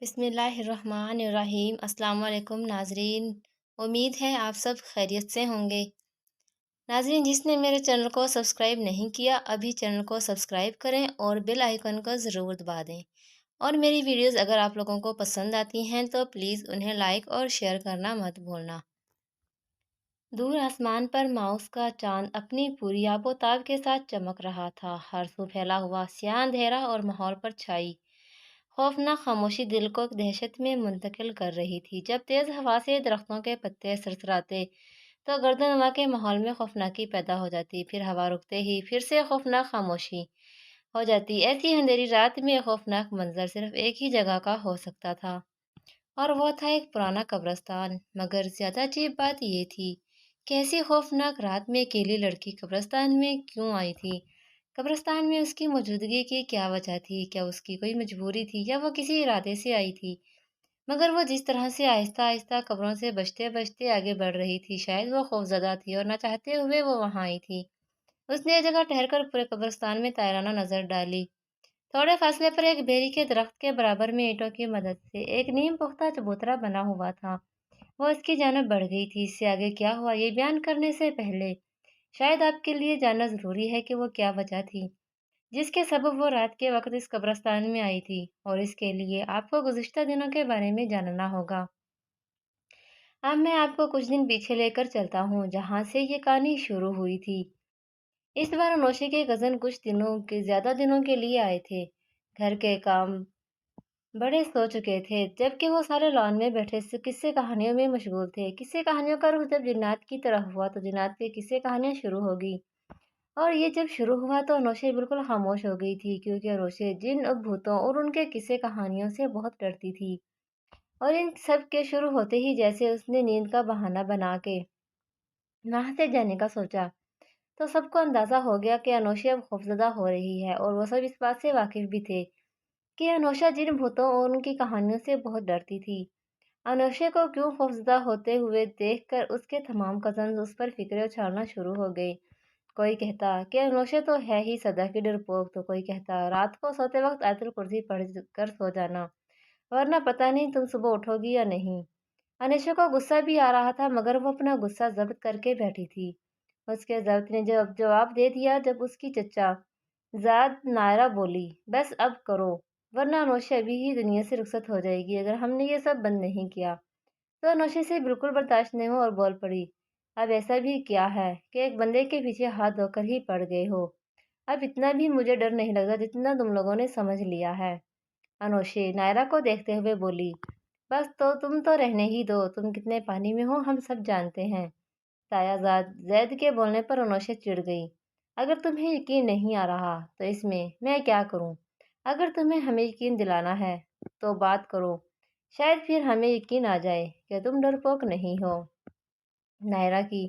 بسم اللہ الرحمن الرحیم۔ السلام علیکم ناظرین، امید ہے آپ سب خیریت سے ہوں گے۔ ناظرین، جس نے میرے چینل کو سبسکرائب نہیں کیا ابھی چینل کو سبسکرائب کریں اور بیل آئیکن کو ضرور دبا دیں، اور میری ویڈیوز اگر آپ لوگوں کو پسند آتی ہیں تو پلیز انہیں لائک اور شیئر کرنا مت بھولنا۔ دور آسمان پر ماؤس کا چاند اپنی پوری آب و تاب کے ساتھ چمک رہا تھا۔ ہر سو پھیلا ہوا سیاہ اندھیرا اور ماحول پر چھائی خوفناک خاموشی دل کو دہشت میں منتقل کر رہی تھی۔ جب تیز ہوا سے درختوں کے پتے سرسراتے تو گردنما کے ماحول میں خوفناکی پیدا ہو جاتی، پھر ہوا رکتے ہی پھر سے خوفناک خاموشی ہو جاتی۔ ایسی اندھیری رات میں خوفناک منظر صرف ایک ہی جگہ کا ہو سکتا تھا، اور وہ تھا ایک پرانا قبرستان۔ مگر زیادہ عجیب بات یہ تھی کہ ایسی خوفناک رات میں اکیلی لڑکی قبرستان میں کیوں آئی تھی؟ قبرستان میں اس کی موجودگی کی کیا وجہ تھی؟ کیا اس کی کوئی مجبوری تھی یا وہ کسی ارادے سے آئی تھی؟ مگر وہ جس طرح سے آہستہ آہستہ قبروں سے بچتے بچتے آگے بڑھ رہی تھی، شاید وہ خوفزدہ تھی اور نہ چاہتے ہوئے وہ وہاں آئی تھی۔ اس نے ایک جگہ ٹھہر کر پورے قبرستان میں تائرانہ نظر ڈالی۔ تھوڑے فاصلے پر ایک بیری کے درخت کے برابر میں اینٹوں کی مدد سے ایک نیم پختہ چبوترا بنا ہوا تھا۔ وہ اس کی جانب بڑھ گئی تھی۔ اس سے آگے کیا ہوا یہ بیان کرنے سے پہلے شاید آپ کے لیے جاننا ضروری ہے کہ وہ کیا وجہ تھی جس کے سبب وہ رات کے وقت اس قبرستان میں آئی تھی، اور اس کے لیے آپ کو گزشتہ دنوں کے بارے میں جاننا ہوگا۔ اب میں آپ کو کچھ دن پیچھے لے کر چلتا ہوں جہاں سے یہ کہانی شروع ہوئی تھی۔ اس بار انوشے کے کزن کچھ زیادہ دنوں کے لیے آئے تھے۔ گھر کے کام بڑے سو چکے تھے جبکہ وہ سارے لان میں بیٹھے قصے کہانیوں میں مشغول تھے۔ قصے کہانیوں کا رخ جب جنات کی طرف ہوا تو جنات کے قصے کہانیاں شروع ہو گئی، اور یہ جب شروع ہوا تو انوشے بالکل خاموش ہو گئی تھی، کیونکہ انوشے جن اور بھوتوں اور ان کے قصے کہانیوں سے بہت ڈرتی تھی۔ اور ان سب کے شروع ہوتے ہی جیسے اس نے نیند کا بہانہ بنا کے وہاں سے جانے کا سوچا، تو سب کو اندازہ ہو گیا کہ انوشے اب خوفزدہ ہو رہی ہے، اور وہ سب اس بات سے واقف بھی تھے کہ انوشا جن بھوتوں اور ان کی کہانیوں سے بہت ڈرتی تھی۔ انوشے کو کیوں خوفزدہ ہوتے ہوئے دیکھ کر اس کے تمام کزنز اس پر فکریں اچھالنا شروع ہو گئے۔ کوئی کہتا کہ انوشے تو ہے ہی سدا کی ڈرپوک، تو کوئی کہتا رات کو سوتے وقت آیت الکرسی پڑھ کر سو جانا، ورنہ پتہ نہیں تم صبح اٹھو گی یا نہیں۔ انوشے کو غصہ بھی آ رہا تھا مگر وہ اپنا غصہ ضبط کر کے بیٹھی تھی۔ اس کے ضبط نے جواب دے دیا جب اس کی چچا زاد نائرہ بولی، بس اب کرو، ورنہ انوشے ابھی ہی دنیا سے رخصت ہو جائے گی اگر ہم نے یہ سب بند نہیں کیا۔ تو انوشے سے بالکل برداشت نہیں ہو اور بول پڑی، اب ایسا بھی کیا ہے کہ ایک بندے کے پیچھے ہاتھ دھو کر ہی پڑ گئے ہو؟ اب اتنا بھی مجھے ڈر نہیں لگتا جتنا تم لوگوں نے سمجھ لیا ہے۔ انوشے نائرہ کو دیکھتے ہوئے بولی، بس تو تم تو رہنے ہی دو، تم کتنے پانی میں ہو ہم سب جانتے ہیں۔ تایا زید کے بولنے پر انوشے چڑ گئی، اگر تمہیں یقین نہیں آ رہا تو اس میں کیا کروں؟ اگر تمہیں ہمیں یقین دلانا ہے تو بات کرو، شاید پھر ہمیں یقین آ جائے کہ تم ڈرپوک نہیں ہو۔ نائرہ کی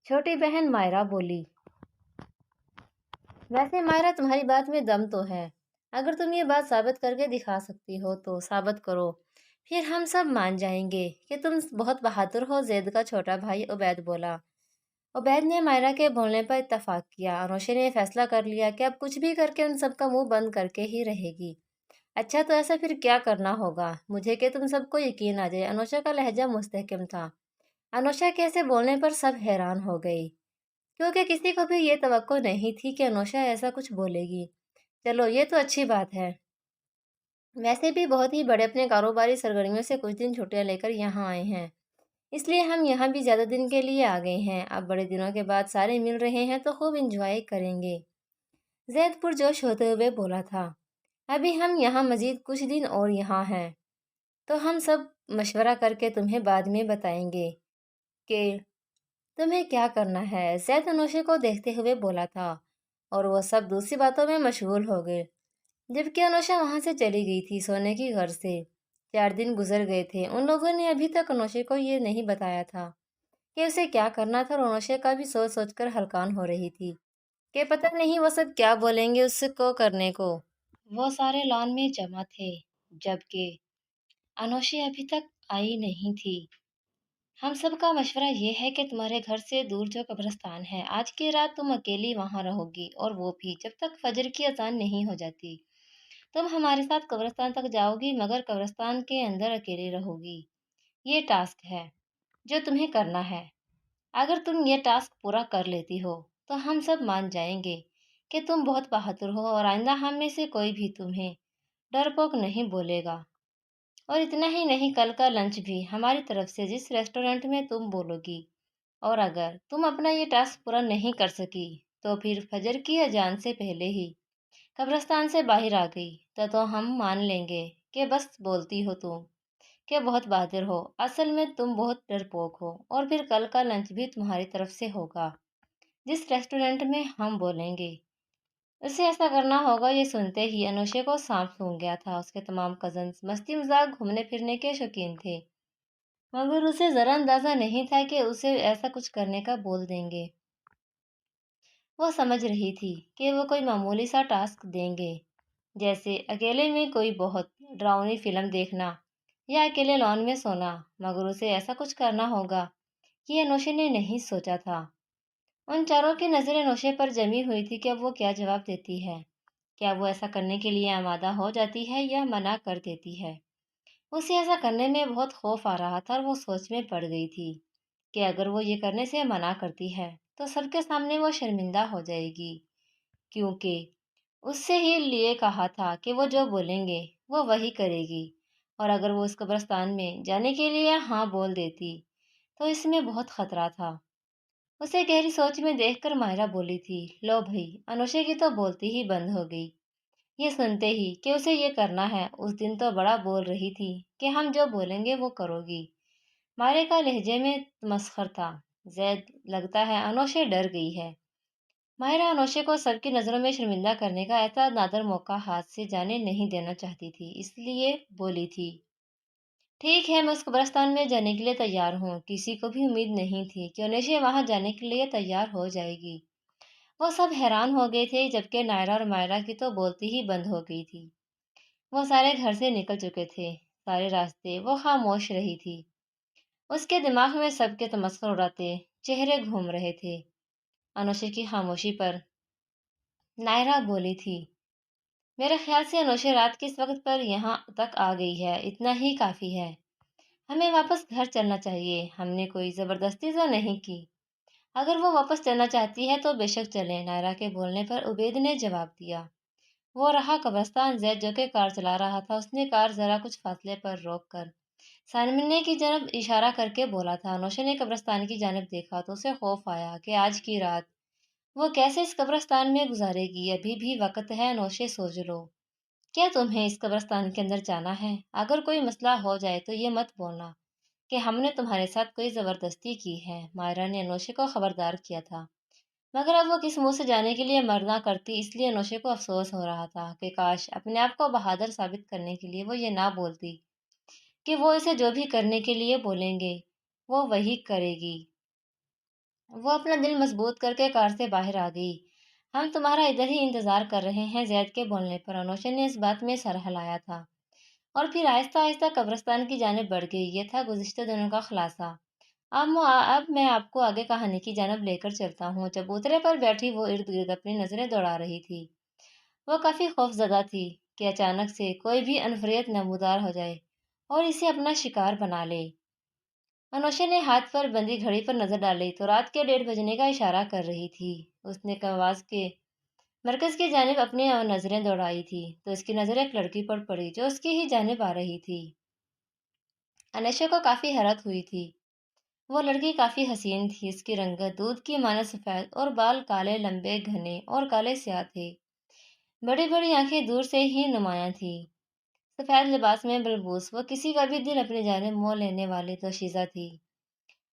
چھوٹی بہن مائرہ بولی، ویسے مائرہ تمہاری بات میں دم تو ہے، اگر تم یہ بات ثابت کر کے دکھا سکتی ہو تو ثابت کرو، پھر ہم سب مان جائیں گے کہ تم بہت بہادر ہو۔ زید کا چھوٹا بھائی عبید بولا۔ عبید نے مائرہ کے بولنے پر اتفاق کیا۔ انوشے نے فیصلہ کر لیا کہ اب کچھ بھی کر کے ان سب کا منہ بند کر کے ہی رہے گی۔ اچھا تو ایسا پھر کیا کرنا ہوگا مجھے کہ تم سب کو یقین آ جائے؟ انوشا کا لہجہ مستحکم تھا۔ انوشا کے ایسے بولنے پر سب حیران ہو گئی، کیونکہ کسی کو بھی یہ توقع نہیں تھی کہ انوشا ایسا کچھ بولے گی۔ چلو یہ تو اچھی بات ہے، ویسے بھی بہت ہی بڑے اپنے کاروباری سرگرمیوں سے کچھ دن چھٹیاں لے کر یہاں آئے ہیں، اس لیے ہم یہاں بھی زیادہ دن کے لیے آ گئے ہیں۔ اب بڑے دنوں کے بعد سارے مل رہے ہیں تو خوب انجوائے کریں گے، زید پرجوش ہوتے ہوئے بولا تھا۔ ابھی ہم یہاں مزید کچھ دن اور یہاں ہیں تو ہم سب مشورہ کر کے تمہیں بعد میں بتائیں گے کہ تمہیں کیا کرنا ہے، زید انوشے کو دیکھتے ہوئے بولا تھا، اور وہ سب دوسری باتوں میں مشغول ہو گئے۔ جبکہ انوشا وہاں سے چلی گئی تھی سونے کی گھر سے۔ 4 دن گزر گئے تھے، ان لوگوں نے ابھی تک انوشے کو یہ نہیں بتایا تھا کہ اسے کیا کرنا تھا، اور انوشے کا بھی سوچ سوچ کر ہلکان ہو رہی تھی کہ پتہ نہیں وہ سب کیا بولیں گے اس کو کرنے کو۔ وہ سارے لان میں جمع تھے جبکہ انوشے ابھی تک آئی نہیں تھی۔ ہم سب کا مشورہ یہ ہے کہ تمہارے گھر سے دور جو قبرستان ہے، آج کی رات تم اکیلی وہاں رہو گی، اور وہ بھی جب تک فجر کی اذان نہیں ہو جاتی۔ تم ہمارے ساتھ قبرستان تک جاؤ گی مگر قبرستان کے اندر اکیلی رہو گی۔ یہ ٹاسک ہے جو تمہیں کرنا ہے۔ اگر تم یہ ٹاسک پورا کر لیتی ہو تو ہم سب مان جائیں گے کہ تم بہت بہادر ہو اور آئندہ ہم میں سے کوئی بھی تمہیں ڈرپوک نہیں بولے گا۔ اور اتنا ہی نہیں، کل کا لنچ بھی ہماری طرف سے جس ریسٹورنٹ میں تم بولو گی۔ اور اگر تم اپنا یہ ٹاسک پورا نہیں کر سکی تو پھر فجر کی اذان سے پہلے ہی قبرستان سے باہر آ گئی تو ہم مان لیں گے کہ بس بولتی ہو تم کہ بہت بہادر ہو، اصل میں تم بہت ڈرپوک ہو۔ اور پھر کل کا لنچ بھی تمہاری طرف سے ہوگا جس ریسٹورنٹ میں ہم بولیں گے۔ اسے ایسا کرنا ہوگا۔ یہ سنتے ہی انوشے کو سانپ سونگھ گیا تھا۔ اس کے تمام کزنز مستی مذاق گھومنے پھرنے کے شوقین تھے مگر اسے ذرا اندازہ نہیں تھا کہ اسے ایسا کچھ کرنے کا بول دیں گے۔ وہ سمجھ رہی تھی کہ وہ کوئی معمولی سا ٹاسک دیں گے، جیسے اکیلے میں کوئی بہت ڈراؤنی فلم دیکھنا یا اکیلے لان میں سونا، مگر اسے ایسا کچھ کرنا ہوگا یہ انوشے نے نہیں سوچا تھا۔ ان چاروں کی نظریں انوشے پر جمی ہوئی تھی کہ اب وہ کیا جواب دیتی ہے۔ کیا وہ ایسا کرنے کے لیے آمادہ ہو جاتی ہے یا منع کر دیتی ہے؟ اسے ایسا کرنے میں بہت خوف آ رہا تھا اور وہ سوچ میں پڑ گئی تھی کہ اگر وہ یہ کرنے سے منع کرتی ہے تو سب کے سامنے وہ شرمندہ ہو جائے گی، کیونکہ اس سے ہی لیے کہا تھا کہ وہ جو بولیں گے وہ وہی کرے گی۔ اور اگر وہ اس قبرستان میں جانے کے لیے ہاں بول دیتی تو اس میں بہت خطرہ تھا۔ اسے گہری سوچ میں دیکھ کر ماہرہ بولی تھی، لو بھائی، انوشے کی تو بولتی ہی بند ہو گئی۔ یہ سنتے ہی کہ اسے یہ کرنا ہے، اس دن تو بڑا بول رہی تھی کہ ہم جو بولیں گے وہ کرو گی۔ ماہرہ کا لہجے میں تمسخر تھا۔ زید، لگتا ہے انوشے ڈر گئی ہے۔ ماہرہ انوشے کو سب کی نظروں میں شرمندہ کرنے کا ایسا نادر موقع ہاتھ سے جانے نہیں دینا چاہتی تھی، اس لیے بولی تھی، ٹھیک ہے، میں اس قبرستان میں جانے کے لیے تیار ہوں۔ کسی کو بھی امید نہیں تھی کہ انوشے وہاں جانے کے لیے تیار ہو جائے گی۔ وہ سب حیران ہو گئے تھے، جبکہ نائرہ اور ماہرہ کی تو بولتی ہی بند ہو گئی تھی۔ وہ سارے گھر سے نکل چکے تھے، سارے راستے وہ خاموش رہی تھی۔ اس کے دماغ میں سب کے تمسخر اڑاتے چہرے گھوم رہے تھے۔ انوشے کی خاموشی پر نائرہ بولی تھی، میرے خیال سے انوشے رات کے اس وقت پر یہاں تک آ گئی ہے، اتنا ہی کافی ہے۔ ہمیں واپس گھر چلنا چاہیے، ہم نے کوئی زبردستی تو نہیں کی۔ اگر وہ واپس چلنا چاہتی ہے تو بے شک چلیں، نائرہ کے بولنے پر عبید نے جواب دیا۔ وہ رہا قبرستان۔ زید جو کہ کار چلا رہا تھا، اس نے کار ذرا کچھ فاصلے پر روک کر سامنے کی جانب اشارہ کر کے بولا تھا۔ انوشے نے قبرستان کی جانب دیکھا تو اسے خوف آیا کہ آج کی رات وہ کیسے اس قبرستان میں گزارے گی۔ ابھی بھی وقت ہے، انوشے، سوچ لو، کیا تمہیں اس قبرستان کے اندر جانا ہے؟ اگر کوئی مسئلہ ہو جائے تو یہ مت بولنا کہ ہم نے تمہارے ساتھ کوئی زبردستی کی ہے۔ ماہرہ نے انوشے کو خبردار کیا تھا، مگر اب وہ کس منہ سے جانے کے لیے منع کرتی، اس لیے انوشے کو افسوس ہو رہا تھا کہ کاش اپنے آپ کو بہادر ثابت کرنے کے لیے وہ یہ نہ بولتی کہ وہ اسے جو بھی کرنے کے لیے بولیں گے وہ وہی کرے گی۔ وہ اپنا دل مضبوط کر کے کار سے باہر آ گئی۔ ہم تمہارا ادھر ہی انتظار کر رہے ہیں۔ زید کے بولنے پر انوشے نے اس بات میں سر ہلایا تھا اور پھر آہستہ آہستہ قبرستان کی جانب بڑھ گئی۔ یہ تھا گزشتہ دنوں کا خلاصہ۔ اب میں آپ کو آگے کہانی کی جانب لے کر چلتا ہوں۔ چبوترے پر بیٹھی وہ ارد گرد اپنی نظریں دوڑا رہی تھی۔ وہ کافی خوف زدہ تھی کہ اچانک سے کوئی بھی انفریت نمودار ہو جائے اور اسے اپنا شکار بنا لے۔ انوشے نے ہاتھ پر بندی گھڑی پر نظر ڈالی تو رات کے 1:30 بجنے کا اشارہ کر رہی تھی۔ اس نے کنواس کے مرکز کی جانب اپنی نظریں دوڑائی تھی تو اس کی نظر ایک لڑکی پر پڑی جو اس کی ہی جانب آ رہی تھی۔ انوشے کو کافی حیرت ہوئی تھی۔ وہ لڑکی کافی حسین تھی۔ اس کی رنگت دودھ کی مانند سفید اور بال کالے، لمبے، گھنے اور کالے سیاہ تھے۔ بڑی بڑی آنکھیں دور سے ہی نمایاں تھیں۔ سفید لباس میں ملبوس وہ کسی کا بھی دل اپنی جانب موہ لینے والی دوشیزہ تھی۔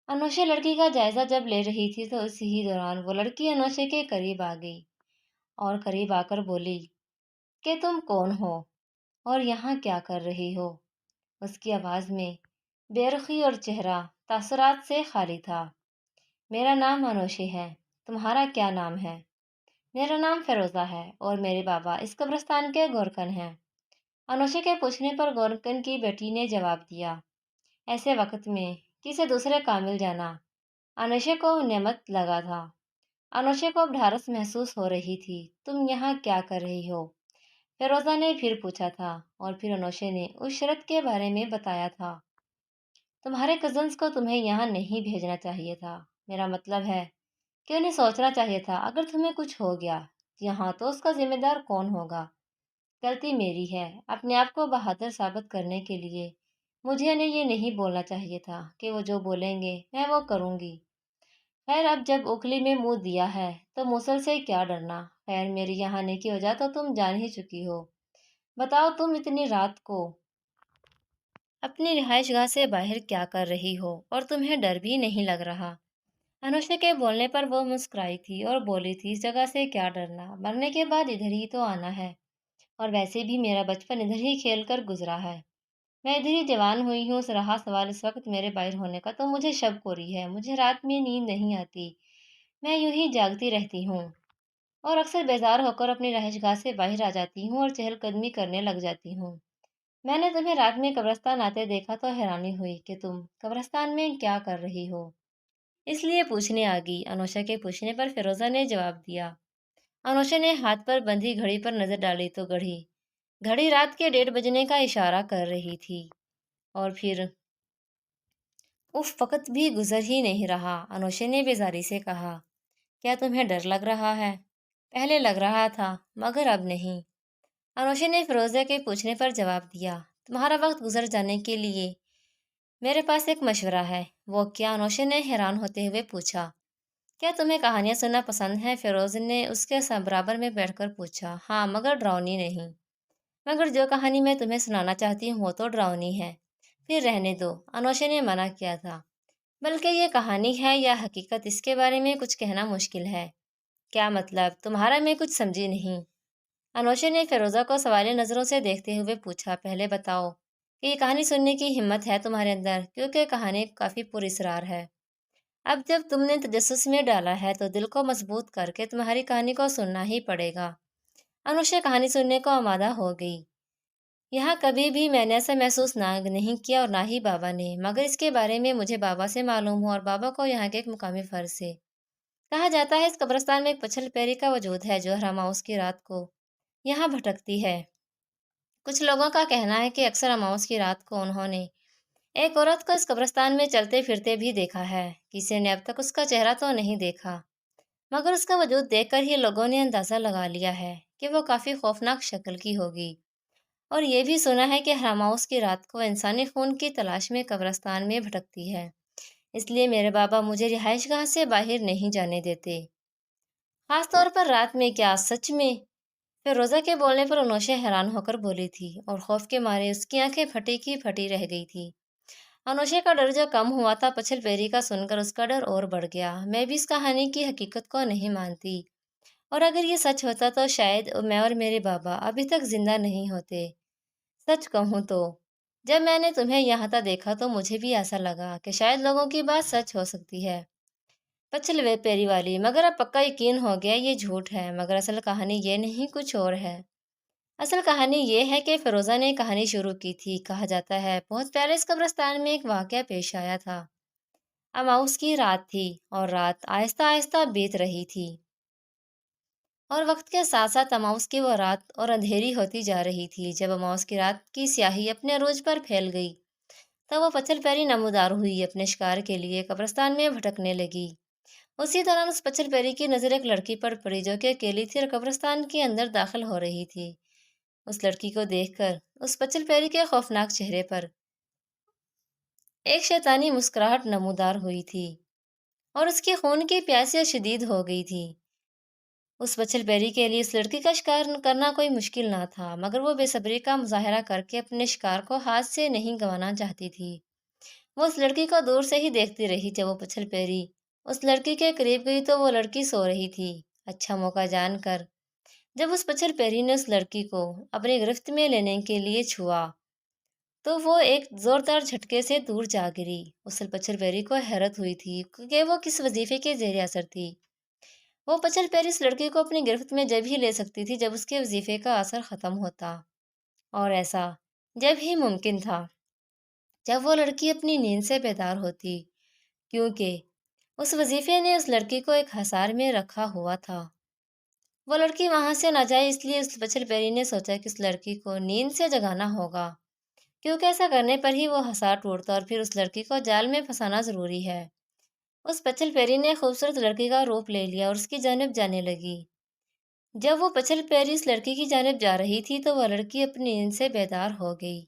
انوشے لڑکی کا جائزہ جب لے رہی تھی تو اسی ہی دوران وہ لڑکی انوشے کے قریب آ گئی اور قریب آ کر بولی کہ تم کون ہو اور یہاں کیا کر رہی ہو؟ اس کی آواز میں بے رخی اور چہرہ تاثرات سے خالی تھا۔ میرا نام انوشے ہے، تمہارا کیا نام ہے؟ میرا نام فیروزہ ہے اور میرے بابا اس قبرستان کے گورکن ہیں۔ انوشے کے پوچھنے پر گورکن کی بیٹی نے جواب دیا۔ ایسے وقت میں کسی دوسرے کامل جانا انوشے کو نعمت لگا تھا۔ انوشے کو اب ڈھارس محسوس ہو رہی تھی۔ تم یہاں کیا کر رہی ہو؟ فیروزہ نے پھر پوچھا تھا، اور پھر انوشے نے اس شرط کے بارے میں بتایا تھا۔ تمہارے کزنس کو تمہیں یہاں نہیں بھیجنا چاہیے تھا۔ میرا مطلب ہے کہ انہیں سوچنا چاہیے تھا، اگر تمہیں کچھ ہو گیا یہاں تو اس کا ذمہ دار کون ہوگا؟ غلطی میری ہے۔ اپنے آپ کو بہادر ثابت کرنے کے لیے مجھے انہیں یہ نہیں بولنا چاہیے تھا کہ وہ جو بولیں گے میں وہ کروں گی۔ خیر، اب جب اوکھلی میں منہ دیا ہے تو موصل سے کیا ڈرنا؟ خیر، میری یہاں آنے کی وجہ تو تم جان ہی چکی ہو۔ بتاؤ، تم اتنی رات کو اپنی رہائش گاہ سے باہر کیا کر رہی ہو، اور تمہیں ڈر بھی نہیں لگ رہا؟ انوشا کے بولنے پر وہ مسکرائی تھی اور بولی تھی، اس جگہ سے کیا ڈرنا، مرنے کے بعد ادھر ہی تو آنا ہے، اور ویسے بھی میرا بچپن ادھر ہی کھیل کر گزرا ہے۔ میں ادھر ہی جوان ہوئی ہوں، رہا سوال اس وقت میرے باہر ہونے کا تو مجھے شب کوری ہے، مجھے رات میں نیند نہیں آتی، میں یوں ہی جاگتی رہتی ہوں اور اکثر بیزار ہو کر اپنی رہائش گاہ سے باہر آ جاتی ہوں اور چہل قدمی کرنے لگ جاتی ہوں۔ میں نے تمہیں رات میں قبرستان آتے دیکھا تو حیرانی ہوئی کہ تم قبرستان میں کیا کر رہی ہو، اس لیے پوچھنے آ گئی۔ انوشا کے پوچھنے پر فیروزہ نے جواب دیا۔ انوشا نے ہاتھ پر بندھی گھڑی پر نظر ڈالی تو گھڑی رات کے 1:30 بجنے کا اشارہ کر رہی تھی، اور پھر وقت بھی گزر ہی نہیں رہا۔ انوشا نے بیزاری سے کہا، کیا تمہیں ڈر لگ رہا ہے؟ پہلے لگ رہا تھا، مگر اب نہیں۔ انوشا نے فیروزہ کے پوچھنے پر جواب دیا، تمہارا وقت گزر جانے کے لیے میرے پاس ایک مشورہ ہے۔ وہ کیا؟ انوشا نے حیران ہوتے ہوئے پوچھا۔ کیا تمہیں کہانیاں سننا پسند ہے؟ فیروز نے اس کے برابر میں بیٹھ کر پوچھا۔ ہاں، مگر ڈراؤنی نہیں۔ مگر جو کہانی میں تمہیں سنانا چاہتی ہوں وہ تو ڈراؤنی ہے۔ پھر رہنے دو، انوشا نے منع کیا تھا۔ بلکہ یہ کہانی ہے یا حقیقت، اس کے بارے میں کچھ کہنا مشکل ہے۔ کیا مطلب تمہارا؟ میں کچھ سمجھی نہیں۔ انوشا نے فیروزہ کو سوالیہ نظروں سے دیکھتے ہوئے پوچھا، پہلے بتاؤ کہ یہ کہانی سننے کی ہمت ہے تمہارے اندر، کیونکہ کہانی کافی پراسرار ہے۔ اب جب تم نے تجسس میں ڈالا ہے تو دل کو مضبوط کر کے تمہاری کہانی کو سننا ہی پڑے گا۔ انوشا کہانی سننے کو آمادہ ہو گئی۔ یہاں کبھی بھی میں نے ایسا محسوس نہیں کیا، اور نہ ہی بابا نے، مگر اس کے بارے میں مجھے بابا سے معلوم ہوا، اور بابا کو یہاں کے ایک مقامی فرد سے۔ کہا جاتا ہے اس قبرستان میں ایک پچھل پیری کا وجود ہے جو ہر اماؤس کی رات کو یہاں بھٹکتی ہے۔ کچھ لوگوں کا کہنا ہے کہ اکثر اماؤس کی رات کو انہوں نے ایک عورت کو اس قبرستان میں چلتے پھرتے بھی دیکھا ہے۔ کسی نے اب تک اس کا چہرہ تو نہیں دیکھا، مگر اس کا وجود دیکھ کر ہی لوگوں نے اندازہ لگا لیا ہے کہ وہ کافی خوفناک شکل کی ہوگی۔ اور یہ بھی سنا ہے کہ ہراماؤس کی رات کو انسانی خون کی تلاش میں قبرستان میں بھٹکتی ہے، اس لیے میرے بابا مجھے رہائش گاہ سے باہر نہیں جانے دیتے، خاص طور پر رات میں۔ کیا سچ میں؟ فیروزہ کے بولنے پر انوشا حیران ہو کر بولی تھی، اور خوف کے مارے اس کی آنکھیں پھٹی کی پھٹی رہ گئی تھی۔ انوشا کا ڈر جو کم ہوا تھا، پچھل پیری کا سن کر اس کا ڈر اور بڑھ گیا۔ میں بھی اس کہانی کی حقیقت کو نہیں مانتی، اور اگر یہ سچ ہوتا تو شاید میں اور میرے بابا ابھی تک زندہ نہیں ہوتے۔ سچ کہوں تو جب میں نے تمہیں یہاں تک دیکھا تو مجھے بھی ایسا لگا کہ شاید لوگوں کی بات سچ ہو سکتی ہے، پچھل پیری والی، مگر اب پکا یقین ہو گیا یہ جھوٹ ہے۔ مگر اصل کہانی یہ نہیں، کچھ اور ہے۔ اصل کہانی یہ ہے کہ فیروزہ نے کہانی شروع کی تھی۔ کہا جاتا ہے بہت پہلے اس قبرستان میں ایک واقعہ پیش آیا تھا۔ اماؤس کی رات تھی، اور رات آہستہ آہستہ بیت رہی تھی، اور وقت کے ساتھ ساتھ اماؤس کی وہ رات اور اندھیری ہوتی جا رہی تھی۔ جب اماؤس کی رات کی سیاہی اپنے عروج پر پھیل گئی تو وہ پچھل پیری نمودار ہوئی، اپنے شکار کے لیے قبرستان میں بھٹکنے لگی۔ اسی دوران اس پچھل پیری کی نظر ایک لڑکی پر پڑی جو کہ اکیلی تھی اور قبرستان کے اندر داخل ہو رہی تھی۔ اس لڑکی کو دیکھ کر اس پچھل پیری کے خوفناک چہرے پر ایک شیطانی مسکراہٹ نمودار ہوئی تھی، اور اس کی خون کی پیاسی شدید ہو گئی تھی۔ اس پچھل پیری کے لیے اس لڑکی کا شکار کرنا کوئی مشکل نہ تھا، مگر وہ بے صبری کا مظاہرہ کر کے اپنے شکار کو ہاتھ سے نہیں گنوانا چاہتی تھی۔ وہ اس لڑکی کو دور سے ہی دیکھتی رہی۔ جب وہ پچھل پیری اس لڑکی کے قریب گئی تو وہ لڑکی سو رہی تھی۔ اچھا موقع جان کر جب اس پچھل پیری نے اس لڑکی کو اپنی گرفت میں لینے کے لیے چھوا تو وہ ایک زوردار جھٹکے سے دور جا گری۔ اس پچھل پیری کو حیرت ہوئی تھی کہ وہ کس وظیفے کے زیر اثر تھی۔ وہ پچھل پیری اس لڑکی کو اپنی گرفت میں جب ہی لے سکتی تھی جب اس کے وظیفے کا اثر ختم ہوتا، اور ایسا جب ہی ممکن تھا جب وہ لڑکی اپنی نیند سے بیدار ہوتی، کیونکہ اس وظیفے نے اس لڑکی کو ایک حصار میں رکھا ہوا تھا۔ وہ لڑکی وہاں سے نہ جائے، اس لیے اس پچل پیری نے سوچا کہ اس لڑکی کو نیند سے جگانا ہوگا، کیونکہ ایسا کرنے پر ہی وہ ہنسا ٹوٹتا اور پھر اس لڑکی کو جال میں پھنسانا ضروری ہے۔ اس پچل پیری نے خوبصورت لڑکی کا روپ لے لیا اور اس کی جانب جانے لگی۔ جب وہ پچل پیری اس لڑکی کی جانب جا رہی تھی تو وہ لڑکی اپنی نیند سے بیدار ہو گئی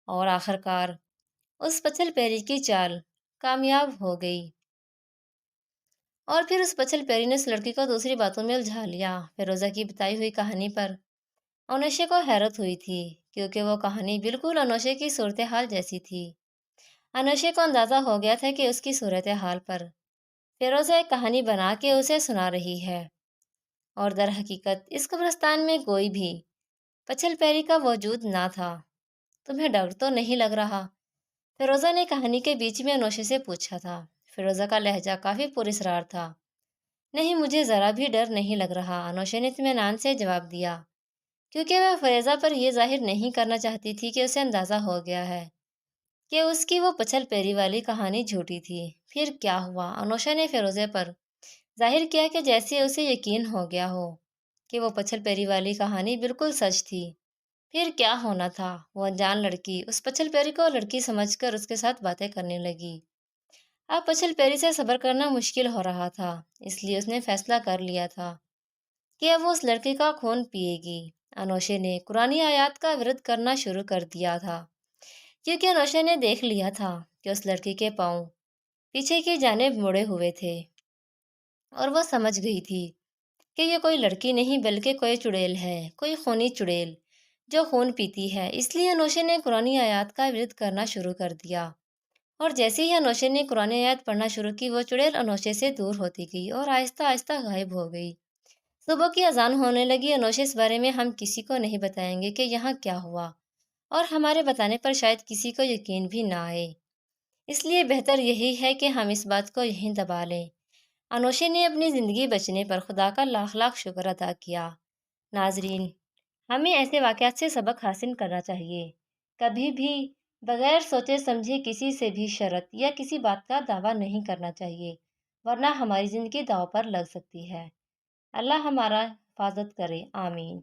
اور آخرکار اس پچل پیری کی چال کامیاب ہو گئی، اور پھر اس پچل پیری نے اس لڑکی کو دوسری باتوں میں الجھا لیا۔ فیروزہ کی بتائی ہوئی کہانی پر انوشے کو حیرت ہوئی تھی، کیونکہ وہ کہانی بالکل انوشے کی صورتحال جیسی تھی۔ انوشے کو اندازہ ہو گیا تھا کہ اس کی صورتحال پر فیروزہ ایک کہانی بنا کے اسے سنا رہی ہے، اور در حقیقت اس قبرستان میں کوئی بھی پچل پیری کا وجود نہ تھا۔ تمہیں ڈر تو نہیں لگ رہا؟ فیروزہ نے کہانی کے بیچ میں انوشے سے پوچھا تھا۔ فیروزہ کا لہجہ کافی پراسرار تھا۔ نہیں، مجھے ذرا بھی ڈر نہیں لگ رہا، انوشے نے اطمینان سے جواب دیا، کیونکہ وہ فیروزہ پر یہ ظاہر نہیں کرنا چاہتی تھی کہ اسے اندازہ ہو گیا ہے کہ اس کی وہ پچل پیری والی کہانی جھوٹی تھی۔ پھر کیا ہوا؟ انوشا نے فیروزے پر ظاہر کیا کہ جیسے اسے یقین ہو گیا ہو کہ وہ پچل پیری والی کہانی بالکل سچ تھی۔ پھر کیا ہونا تھا؟ وہ انجان لڑکی اس پچل پیری کو لڑکی سمجھ کر اس کے ساتھ باتیں کرنے لگی۔ اب پچل پیری سے صبر کرنا مشکل ہو رہا تھا، اس لیے اس نے فیصلہ کر لیا تھا کہ اب وہ اس لڑکی کا خون پیے گی۔ انوشے نے قرآنی آیات کا ورد کرنا شروع کر دیا تھا، کیونکہ انوشے نے دیکھ لیا تھا کہ اس لڑکی کے پاؤں پیچھے کی جانب مڑے ہوئے تھے، اور وہ سمجھ گئی تھی کہ یہ کوئی لڑکی نہیں بلکہ کوئی چڑیل ہے، کوئی خونی چڑیل جو خون پیتی ہے۔ اس لیے انوشے نے قرآنی آیات کا ورد کرنا شروع کر دیا، اور جیسے ہی انوشے نے قرآنی آیات پڑھنا شروع کی، وہ چڑیل انوشے سے دور ہوتی گئی اور آہستہ آہستہ غائب ہو گئی۔ صبح کی اذان ہونے لگی۔ انوشے، اس بارے میں ہم کسی کو نہیں بتائیں گے کہ یہاں کیا ہوا، اور ہمارے بتانے پر شاید کسی کو یقین بھی نہ آئے، اس لیے بہتر یہی ہے کہ ہم اس بات کو یہیں دبا لیں۔ انوشے نے اپنی زندگی بچنے پر خدا کا لاکھ لاکھ شکر ادا کیا۔ ناظرین، ہمیں ایسے واقعات سے سبق حاصل کرنا چاہیے۔ کبھی بھی بغیر سوچے سمجھے کسی سے بھی شرط یا کسی بات کا دعویٰ نہیں کرنا چاہیے، ورنہ ہماری زندگی داؤ پر لگ سکتی ہے۔ اللہ ہمارا حفاظت کرے، آمین۔